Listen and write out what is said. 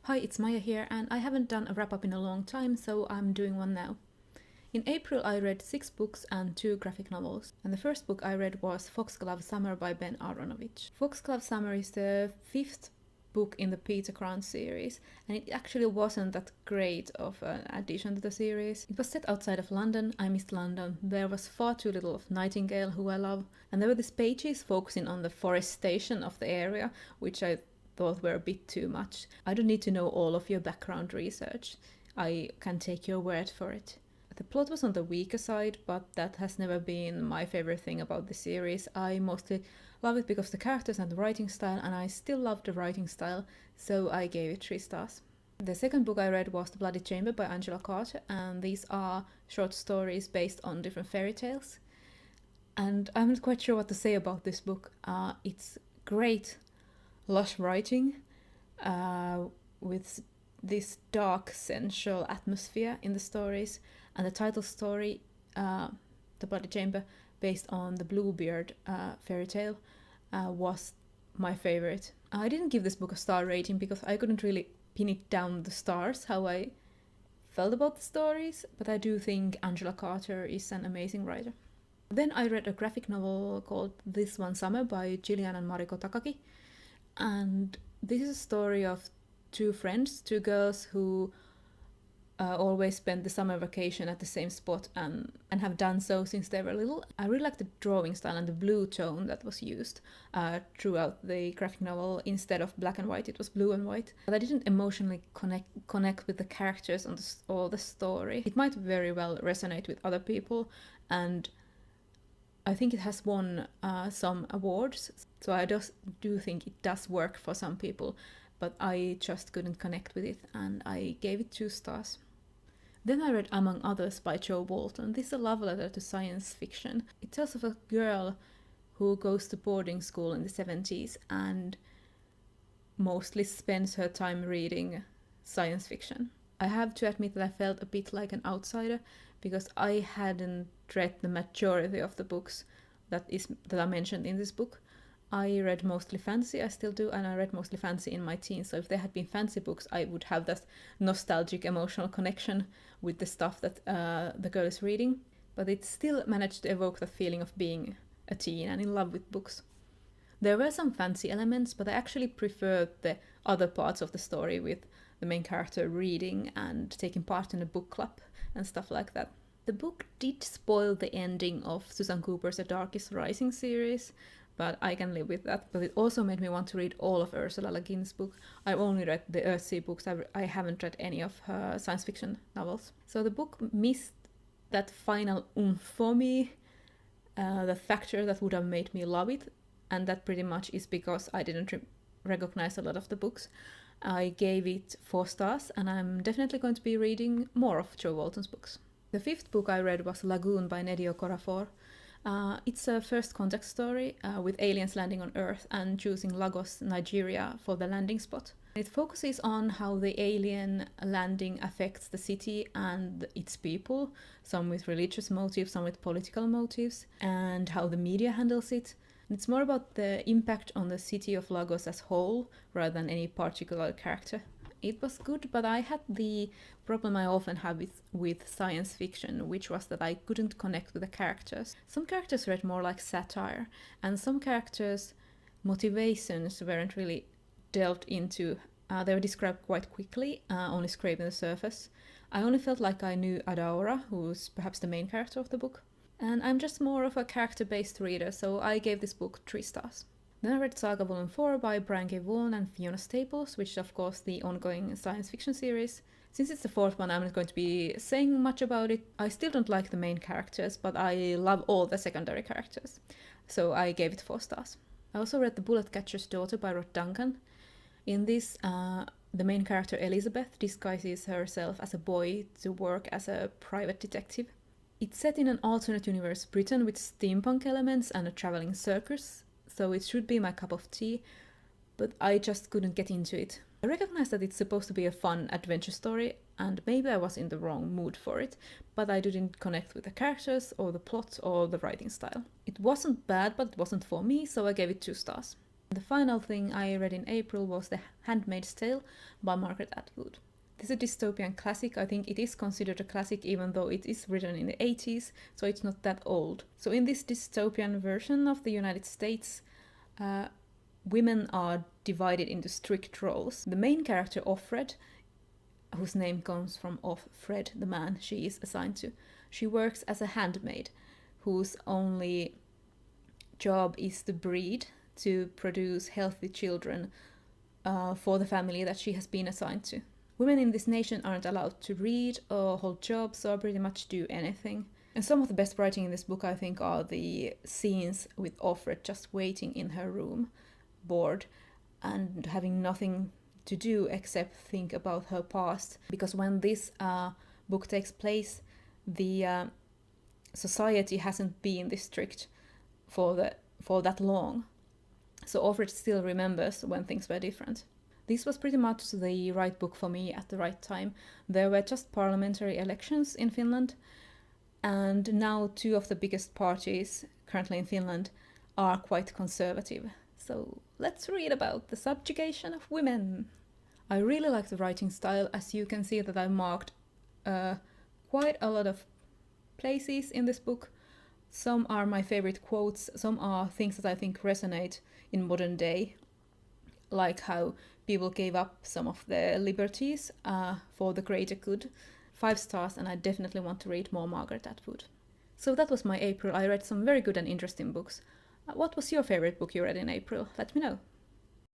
Hi, it's Maya here, and I haven't done a wrap-up in a long time, so I'm doing one now. In April I read 6 books and 2 graphic novels, and the first book I read was Foxglove Summer by Ben Aronovich. Foxglove Summer is the 5th book in the Peter Grant series, and it actually wasn't that great of an addition to the series. It was set outside of London. I missed London. There was far too little of Nightingale, who I love, and there were these pages focusing on the forestation of the area, which I thought were a bit too much. I don't need to know all of your background research. I can take your word for it. The plot was on the weaker side, but that has never been my favorite thing about the series. I mostly love it because of the characters and the writing style, and I still love the writing style, so I gave it 3 stars. The second book I read was The Bloody Chamber by Angela Carter, and these are short stories based on different fairy tales. And I'm not quite sure what to say about this book. It's great, lush writing with this dark, sensual atmosphere in the stories, and the title story, The Bloody Chamber, based on the Bluebeard fairy tale, was my favorite. I didn't give this book a star rating because I couldn't really pin it down the stars how I felt about the stories, but I do think Angela Carter is an amazing writer. Then I read a graphic novel called This One Summer by Gillian and Mariko Takaki, and this is a story of 2 friends, 2 girls who always spend the summer vacation at the same spot and have done so since they were little. I really like the drawing style and the blue tone that was used throughout the graphic novel. Instead of black and white, it was blue and white. But I didn't emotionally connect with the characters or the story. It might very well resonate with other people, and I think it has won some awards, so I do think it does work for some people, but I just couldn't connect with it, and I gave it 2 stars. Then I read Among Others by Jo Walton. This is a love letter to science fiction. It tells of a girl who goes to boarding school in the 70s and mostly spends her time reading science fiction. I have to admit that I felt a bit like an outsider because I hadn't read the majority of the books that are mentioned in this book. I read mostly fantasy, I still do, and I read mostly fantasy in my teens, so if there had been fantasy books, I would have that nostalgic emotional connection with the stuff that the girl is reading, but it still managed to evoke the feeling of being a teen and in love with books. There were some fancy elements, but I actually preferred the other parts of the story, with the main character reading and taking part in a book club and stuff like that. The book did spoil the ending of Susan Cooper's A Dark is Rising series, but I can live with that. But it also made me want to read all of Ursula Le Guin's book. I've only read the Earthsea books. I haven't read any of her science fiction novels. So the book missed that final oomph for me, the factor that would have made me love it, and that pretty much is because I didn't recognize a lot of the books. I gave it 4 stars, and I'm definitely going to be reading more of Jo Walton's books. The 5th book I read was Lagoon by Nnedi Okorafor. It's a first contact story with aliens landing on Earth and choosing Lagos, Nigeria for the landing spot. It focuses on how the alien landing affects the city and its people, some with religious motives, some with political motives, and how the media handles it. It's more about the impact on the city of Lagos as whole rather than any particular character. It was good, but I had the problem I often have with science fiction, which was that I couldn't connect with the characters. Some characters read more like satire, and some characters' motivations weren't really delved into. They were described quite quickly, only scraping the surface. I only felt like I knew Adaora, who's perhaps the main character of the book. And I'm just more of a character-based reader, so I gave this book 3 stars. Then I read Saga Volume 4 by Brian K. Vaughan and Fiona Staples, which is of course the ongoing science fiction series. Since it's the 4th one, I'm not going to be saying much about it. I still don't like the main characters, but I love all the secondary characters, so I gave it 4 stars. I also read The Bullet Catcher's Daughter by Rod Duncan. In this, the main character Elizabeth disguises herself as a boy to work as a private detective. It's set in an alternate universe Britain with steampunk elements and a traveling circus, so it should be my cup of tea, but I just couldn't get into it. I recognize that it's supposed to be a fun adventure story, and maybe I was in the wrong mood for it, but I didn't connect with the characters or the plot or the writing style. It wasn't bad, but it wasn't for me, so I gave it 2 stars. The final thing I read in April was The Handmaid's Tale by Margaret Atwood. This is a dystopian classic. I think it is considered a classic even though it is written in the 80s, so it's not that old. So in this dystopian version of the United States, women are divided into strict roles. The main character, Offred, whose name comes from Fred, the man she is assigned to, she works as a handmaid whose only job is to breed, to produce healthy children for the family that she has been assigned to. Women in this nation aren't allowed to read or hold jobs or pretty much do anything. And some of the best writing in this book, I think, are the scenes with Offred just waiting in her room, bored, and having nothing to do except think about her past. Because when this book takes place, the society hasn't been this strict for that long. So Offred still remembers when things were different. This was pretty much the right book for me at the right time. There were just parliamentary elections in Finland, and now 2 of the biggest parties currently in Finland are quite conservative. So let's read about the subjugation of women. I really like the writing style. As you can see that I marked quite a lot of places in this book. Some are my favorite quotes, some are things that I think resonate in modern day, like how people gave up some of their liberties for the greater good. 5 stars, and I definitely want to read more Margaret Atwood. So that was my April. I read some very good and interesting books. What was your favorite book you read in April? Let me know.